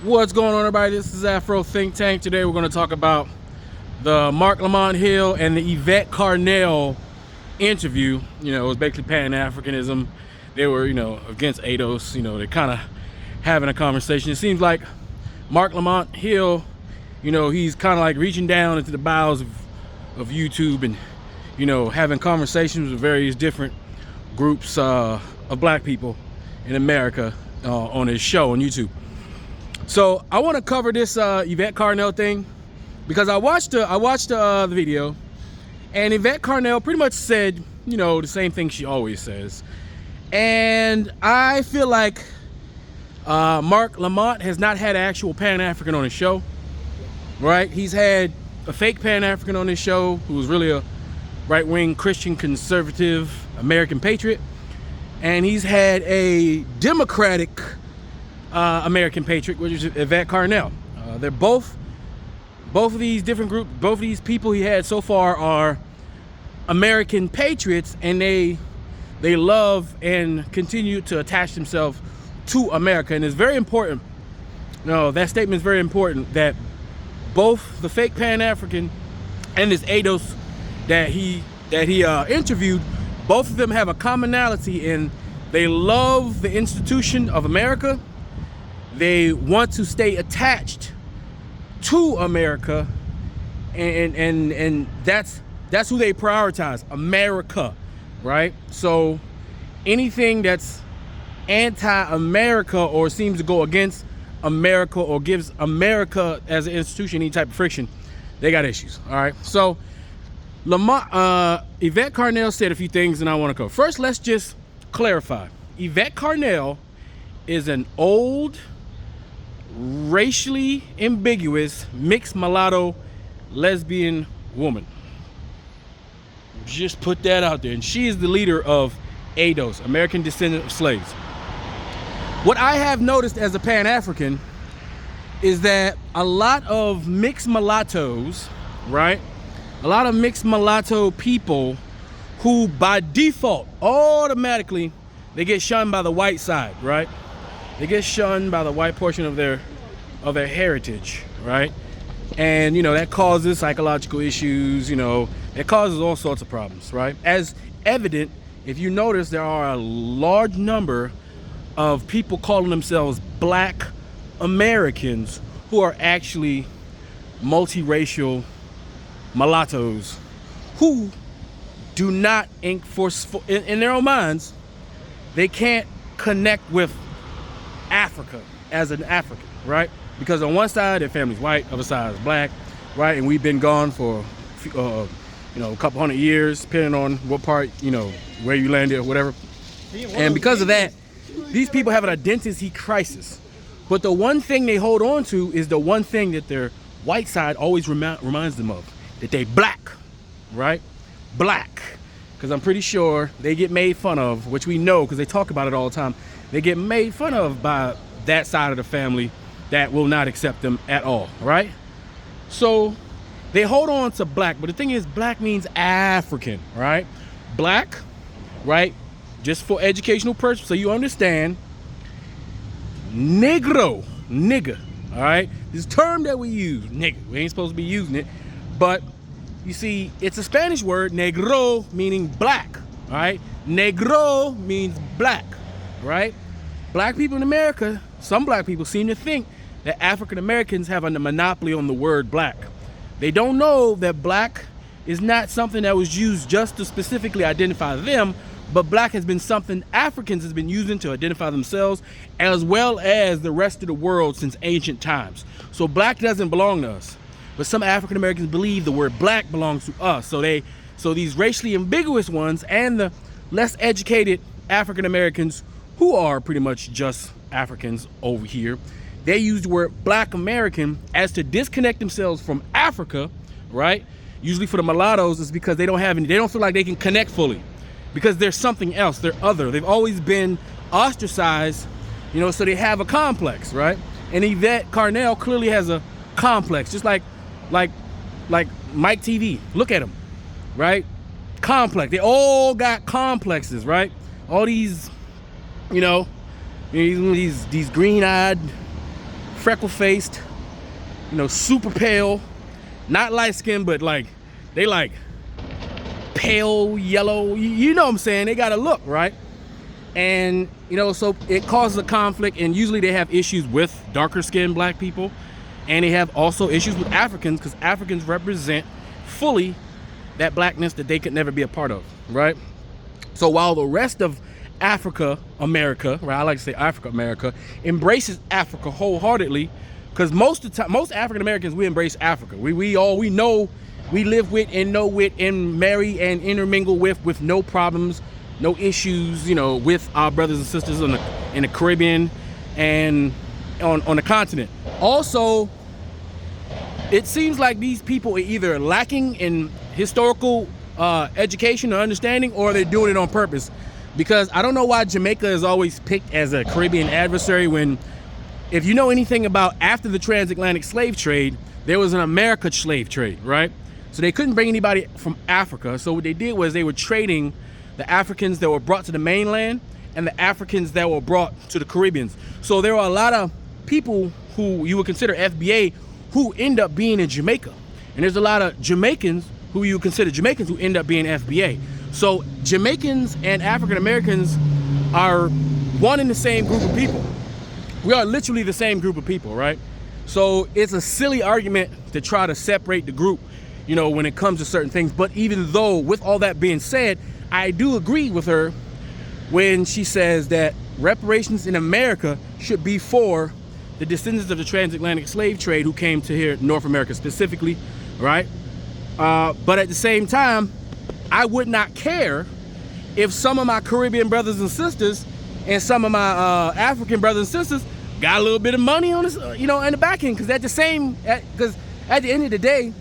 What's going on, everybody? This is Afro Think Tank. Today we're going to talk about the Lamont Hill and the Yvette carnell interview. You know, it was basically Pan-Africanism. They were, against ADOS. They're kind of having a conversation. It seems like Lamont Hill, he's kind of like reaching down into the bowels of YouTube and, having conversations with various different groups of black people in America on his show on YouTube. So I want to cover this Yvette carnell thing because I watched the video, and Yvette carnell pretty much said the same thing she always says, and I feel like Lamont has not had an actual Pan-African on his show, right? He's had a fake Pan-African on his show who was really a right-wing Christian conservative American patriot, and he's had a Democratic American patriot, which is Yvette carnell. They're both of these different groups, both of these people he had so far are American patriots, and they love and continue to attach themselves to America. And it's very important, that statement is very important, that both the fake Pan-African and this ADOS that he interviewed, both of them have a commonality in they love the institution of America. They want to stay attached to America, and that's who they prioritize, America, right? So anything that's anti-America or seems to go against America or gives America as an institution any type of friction, they got issues. All right. So Yvette carnell said a few things, and I want to go. First, let's just clarify. Yvette carnell is an old, racially ambiguous, mixed mulatto, lesbian woman. Just put that out there. And she is the leader of ADOS, American Descendant of Slaves. What I have noticed as a Pan-African is that a lot of mixed mulattoes, right? A lot of mixed mulatto people who by default, automatically, they get shunned by the white side, right? They get shunned by the white portion of their heritage, right? And that causes psychological issues. It causes all sorts of problems, right? As evident, if you notice, there are a large number of people calling themselves Black Americans who are actually multiracial mulattoes who do not, in their own minds, they can't connect with Africa as an African, right? Because on one side their family's white, other side is black, right? And we've been gone for a couple hundred years, depending on what part, where you landed or whatever. And because of that, these people have an identity crisis. But the one thing they hold on to is the one thing that their white side always reminds them of, that they black, right? Black. Because I'm pretty sure they get made fun of, which we know because they talk about it all the time. They get made fun of by that side of the family that will not accept them at all, right? So they hold on to black, but the thing is, black means African, right? Black, right? Just for educational purposes, so you understand, negro, nigga, all right? This term that we use, nigga, we ain't supposed to be using it, but you see, it's a Spanish word, negro, meaning black, all right? Negro means black, right? Black people in America, some black people seem to think that African Americans have a monopoly on the word black. They don't know that black is not something that was used just to specifically identify them, but black has been something Africans has been using to identify themselves as well as the rest of the world since ancient times. So black doesn't belong to us, but some African Americans believe the word black belongs to us. So these racially ambiguous ones and the less educated African Americans who are pretty much just Africans over here, they use the word Black American as to disconnect themselves from Africa, right? Usually for the mulattoes, it's because they don't feel like they can connect fully because they're something else, they're other. They've always been ostracized, so they have a complex, right? And Yvette carnell clearly has a complex, just like Mike TV. Look at him, right? Complex. They all got complexes, right? All these, these green-eyed freckle-faced, you know, super pale, not light-skinned, but like, they like pale yellow, you know what I'm saying? They got a look, right? And, you know, so it causes a conflict, and usually they have issues with darker-skinned black people, and they have also issues with Africans, because Africans represent fully that blackness that they could never be a part of, right? So while the rest of Africa, America, right? I like to say Africa, America, embraces Africa wholeheartedly, because most of the time, most African Americans, we embrace Africa. We know, we live with and know with and marry and intermingle with no problems, no issues, you know, with our brothers and sisters in the Caribbean and on the continent. Also, it seems like these people are either lacking in historical education or understanding, or they're doing it on purpose. Because I don't know why Jamaica is always picked as a Caribbean adversary, when, if you know anything about after the transatlantic slave trade, there was an America slave trade, right? So they couldn't bring anybody from Africa. So what they did was they were trading the Africans that were brought to the mainland and the Africans that were brought to the Caribbeans. So there are a lot of people who you would consider FBA who end up being in Jamaica. And there's a lot of Jamaicans who you would consider Jamaicans who end up being FBA. So Jamaicans and African Americans are one and the same group of people. We are literally the same group of people, right? So it's a silly argument to try to separate the group, you know, when it comes to certain things. But even though, with all that being said, I do agree with her when she says that reparations in America should be for the descendants of the transatlantic slave trade who came to here, North America specifically, right? But at the same time, I would not care if some of my Caribbean brothers and sisters and some of my African brothers and sisters got a little bit of money on this, you know, in the back end. Because at the end of the day,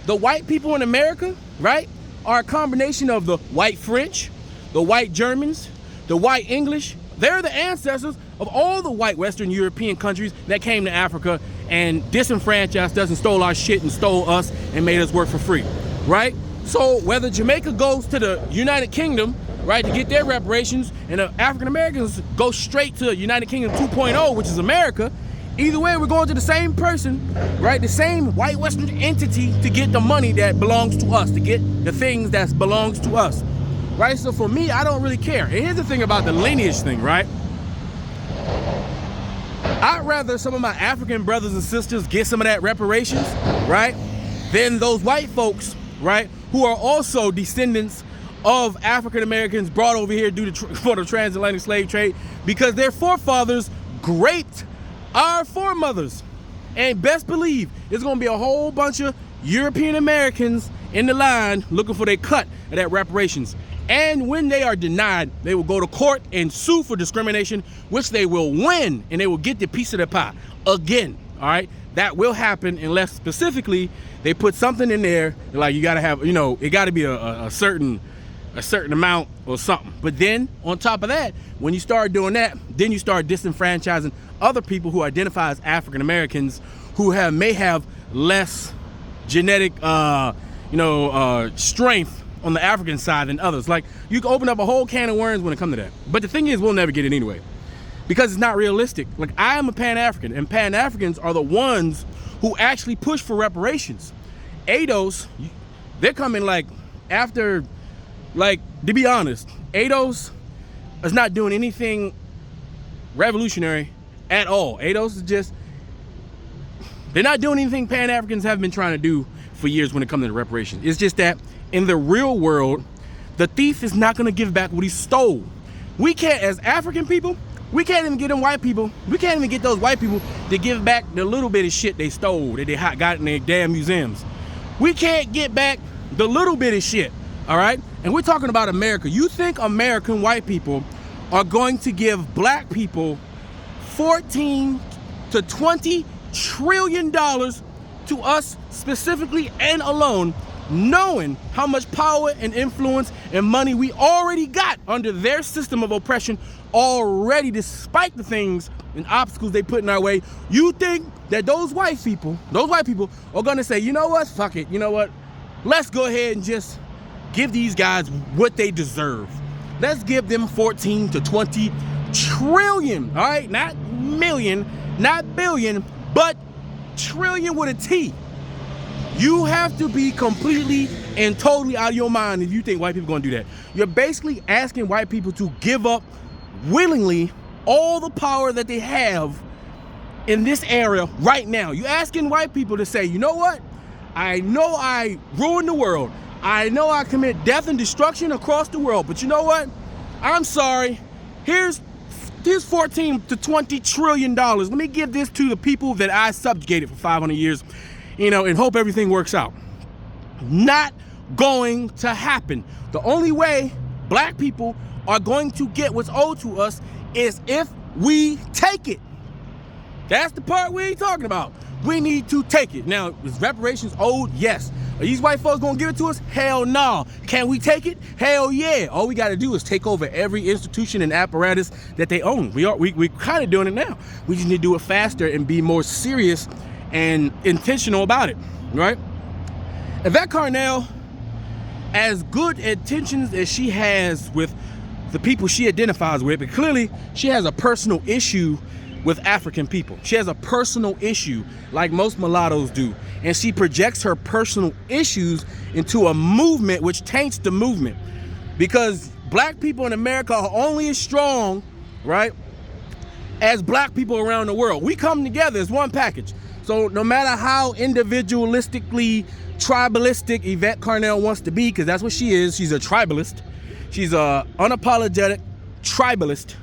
the white people in America, right, are a combination of the white French, the white Germans, the white English. They're the ancestors of all the white Western European countries that came to Africa and disenfranchised us and stole our shit and stole us and made us work for free, right? So whether Jamaica goes to the United Kingdom, right, to get their reparations, and the African Americans go straight to United Kingdom 2.0, which is America, either way, we're going to the same person, right, the same white Western entity to get the money that belongs to us, to get the things that belongs to us, right? So for me, I don't really care. And here's the thing about the lineage thing, right? I'd rather some of my African brothers and sisters get some of that reparations, right, than those white folks, right, who are also descendants of African Americans brought over here for the transatlantic slave trade, because their forefathers raped our foremothers. And best believe there's gonna be a whole bunch of European Americans in the line looking for their cut of that reparations. And when they are denied, they will go to court and sue for discrimination, which they will win, and they will get the piece of the pie again. All right, that will happen unless specifically they put something in there like you gotta have, you know, it gotta be a certain amount or something. But then on top of that, when you start doing that, then you start disenfranchising other people who identify as African Americans who may have less genetic strength on the African side than others. Like, you can open up a whole can of worms when it comes to that. But the thing is, we'll never get it anyway, because it's not realistic. Like, I am a Pan-African, and Pan-Africans are the ones who actually push for reparations. ADOS, they're coming like after, like, to be honest, ADOS is not doing anything revolutionary at all. ADOS is just, they're not doing anything Pan-Africans have been trying to do for years when it comes to reparations. It's just that in the real world, the thief is not gonna give back what he stole. We can't, as African people, we can't even get them white people, we can't even get those white people to give back the little bit of shit they stole, that they got in their damn museums. We can't get back the little bit of shit, all right? And we're talking about America. You think American white people are going to give black people $14 to $20 trillion to us specifically and alone, knowing how much power and influence and money we already got under their system of oppression already, despite the things and obstacles they put in our way? You think that those white people are gonna say, you know what, fuck it, you know what, let's go ahead and just give these guys what they deserve. Let's give them 14 to 20 trillion, all right? Not million, not billion, but trillion with a T. You have to be completely and totally out of your mind if you think white people are gonna do that. You're basically asking white people to give up willingly all the power that they have in this area right now. You're asking white people to say, you know what? I know I ruined the world. I know I commit death and destruction across the world, but you know what? I'm sorry. Here's 14 to 20 trillion dollars. Let me give this to the people that I subjugated for 500 years, and hope everything works out. Not going to happen. The only way black people are going to get what's owed to us is if we take it. That's the part we ain't talking about. We need to take it. Now, is reparations owed? Yes. Are these white folks gonna give it to us? Hell no. Can we take it? Hell yeah. All we gotta do is take over every institution and apparatus that they own. We're kind of doing it now. We just need to do it faster and be more serious and intentional about it, right? Yvette Carnell, as good intentions as she has with the people she identifies with, but clearly she has a personal issue with African people. She has a personal issue like most mulattoes do. And she projects her personal issues into a movement which taints the movement. Because black people in America are only as strong, right, as black people around the world. We come together as one package. So no matter how individualistically tribalistic Yvette Carnell wants to be, because that's what she is, she's a tribalist. She's a unapologetic tribalist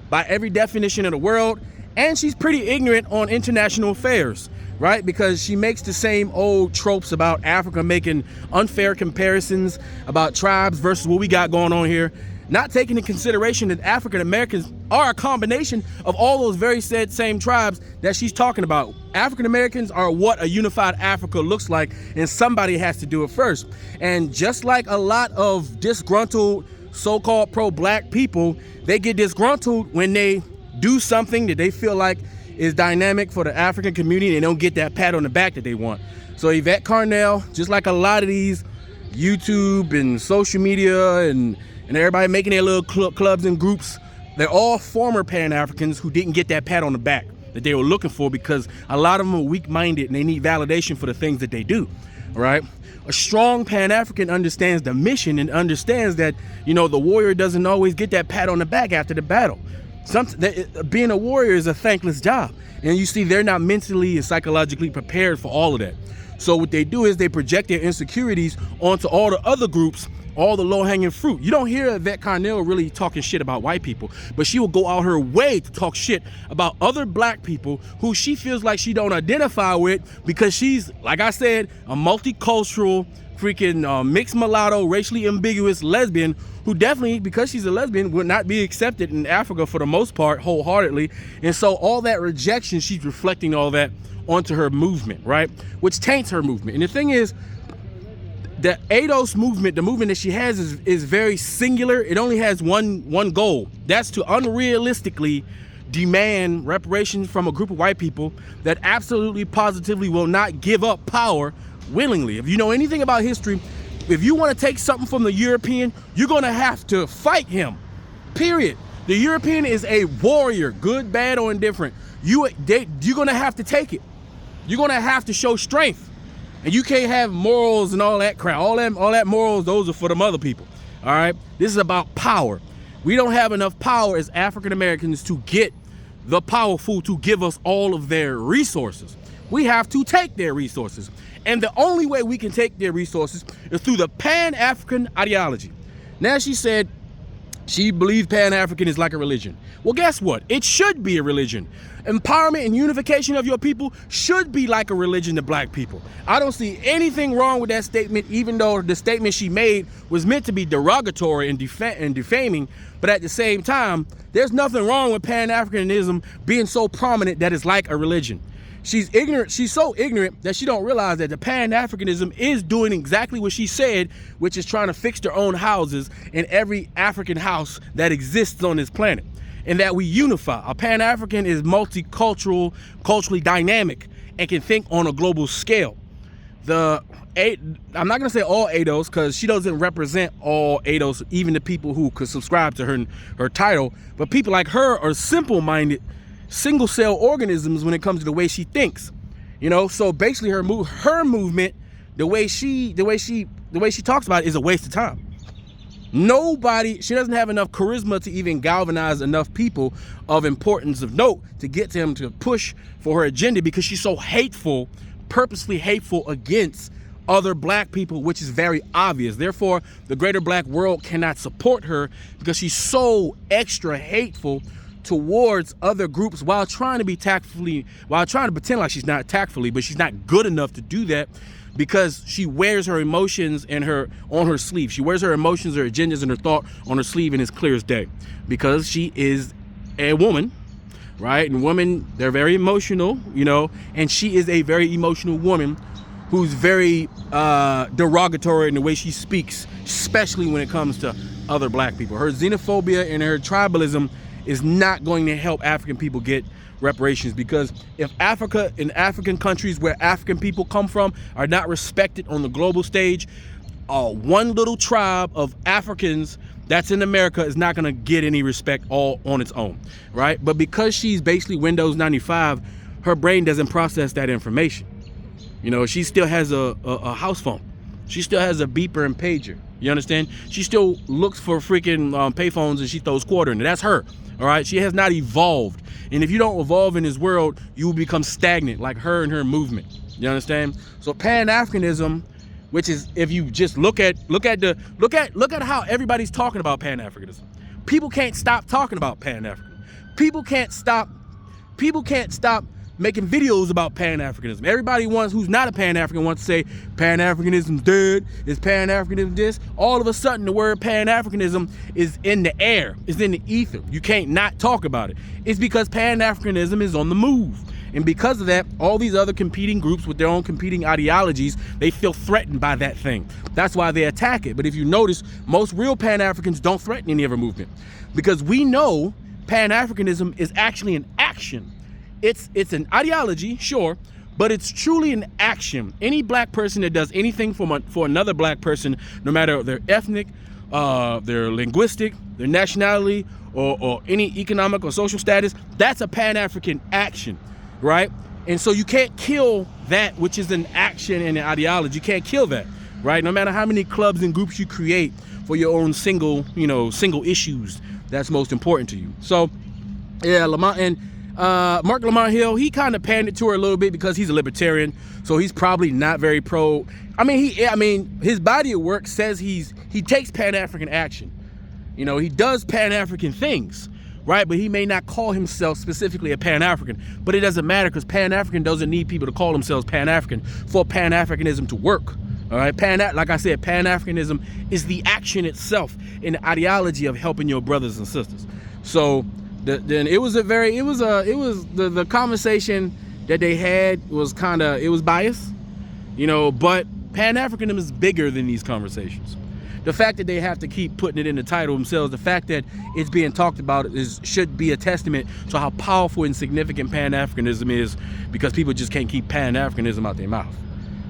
by every definition of the world. And she's pretty ignorant on international affairs, right? Because she makes the same old tropes about Africa, making unfair comparisons about tribes versus what we got going on here, not taking into consideration that African Americans are a combination of all those very same tribes that she's talking about. African Americans are what a unified Africa looks like, and somebody has to do it first. And just like a lot of disgruntled so-called pro-black people, they get disgruntled when they do something that they feel like is dynamic for the African community and they don't get that pat on the back that they want. So Yvette Carnell, just like a lot of these YouTube and social media and everybody making their little clubs and groups, they're all former Pan-Africans who didn't get that pat on the back that they were looking for, because a lot of them are weak-minded and they need validation for the things that they do, right? A strong Pan-African understands the mission and understands that, the warrior doesn't always get that pat on the back after the battle. Being a warrior is a thankless job. And you see, they're not mentally and psychologically prepared for all of that. So what they do is they project their insecurities onto all the other groups, all the low-hanging fruit. You don't hear Yvette Carnell really talking shit about white people, but she will go out her way to talk shit about other black people who she feels like she don't identify with, because she's, like I said, a multicultural, freaking mixed mulatto, racially ambiguous lesbian who definitely, because she's a lesbian, would not be accepted in Africa for the most part, wholeheartedly. And so all that rejection, she's reflecting all that onto her movement, right? Which taints her movement. And the thing is, the ADOS movement, the movement that she has is very singular. It only has one goal. That's to unrealistically demand reparations from a group of white people that absolutely positively will not give up power willingly. If you know anything about history, if you want to take something from the European, you're going to have to fight him, period. The European is a warrior, good, bad, or indifferent. You're going to have to take it. You're going to have to show strength. And you can't have morals and all that crap. All that morals, those are for them other people. All right? This is about power. We don't have enough power as African Americans to get the powerful to give us all of their resources. We have to take their resources. And the only way we can take their resources is through the Pan-African ideology. Now, she said she believes Pan-African is like a religion. Well, guess what? It should be a religion. Empowerment and unification of your people should be like a religion to black people. I don't see anything wrong with that statement, even though the statement she made was meant to be derogatory and defaming. But at the same time, there's nothing wrong with Pan-Africanism being so prominent that it's like a religion. She's ignorant. She's so ignorant that she don't realize that the Pan-Africanism is doing exactly what she said, which is trying to fix their own houses in every African house that exists on this planet, and that we unify. A Pan-African is multicultural, culturally dynamic, and can think on a global scale. I'm not gonna say all ADOS, because she doesn't represent all ADOS, even the people who could subscribe to her title. But people like her are simple-minded single cell organisms when it comes to the way she thinks. You know, so basically her movement, the way she talks about it is a waste of time. She doesn't have enough charisma to even galvanize enough people of importance of note to get them to push for her agenda, because she's so hateful, purposely hateful against other black people, which is very obvious. Therefore, the greater black world cannot support her because she's so extra hateful towards other groups while trying to pretend like she's not tactfully, but she's not good enough to do that, because she wears her emotions on her sleeve. She wears her emotions, her agendas, and her thought on her sleeve, and it's clear as day, because she is a woman, right? And women, they're very emotional, you know, and she is a very emotional woman who's very derogatory in the way she speaks, especially when it comes to other black people. Her xenophobia and her tribalism is not going to help African people get reparations, because if Africa and African countries where African people come from are not respected on the global stage, one little tribe of Africans that's in America is not going to get any respect all on its own, right? But because she's basically Windows 95, her brain doesn't process that information. You know, she still has a house phone. She still has a beeper and pager. You understand? She still looks for freaking payphones and she throws quarter in it. That's her. All right. She has not evolved. And if you don't evolve in this world, you will become stagnant like her and her movement. You understand? So Pan-Africanism, which is, if you just look at how everybody's talking about Pan-Africanism. People can't stop talking about Pan-African. People can't stop making videos about Pan-Africanism. Everybody who's not a Pan-African wants to say Pan-Africanism's dead, is Pan-Africanism this? All of a sudden the word Pan-Africanism is in the air, is in the ether. You can't not talk about it. It's because Pan-Africanism is on the move. And because of that, all these other competing groups with their own competing ideologies, they feel threatened by that thing. That's why they attack it. But if you notice, most real Pan-Africans don't threaten any other movement, because we know Pan-Africanism is actually an action. It's an ideology, sure, but it's truly an action. Any black person that does anything for another black person, no matter their ethnic, their linguistic, their nationality, or any economic or social status, that's a Pan-African action, right? And so you can't kill that which is an action and an ideology. You can't kill that, right? No matter how many clubs and groups you create for your own single issues that's most important to you. So, yeah, Lamont Hill, he kind of pandered to her a little bit because he's a libertarian, so he's probably not very pro. His body of work says he takes Pan-African action. You know, he does Pan-African things, right? But he may not call himself specifically a Pan-African. But it doesn't matter, because Pan-African doesn't need people to call themselves Pan-African for Pan-Africanism to work. All right, like I said, Pan-Africanism is the action itself and the ideology of helping your brothers and sisters. So the conversation that they had was it was biased, you know, but Pan-Africanism is bigger than these conversations. The fact that they have to keep putting it in the title themselves, the fact that it's being talked about should be a testament to how powerful and significant Pan-Africanism is, because people just can't keep Pan-Africanism out their mouth.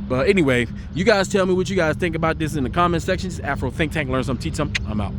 But anyway, you guys tell me what you guys think about this in the comment section. Afro Think Tank, learn something, teach something. I'm out.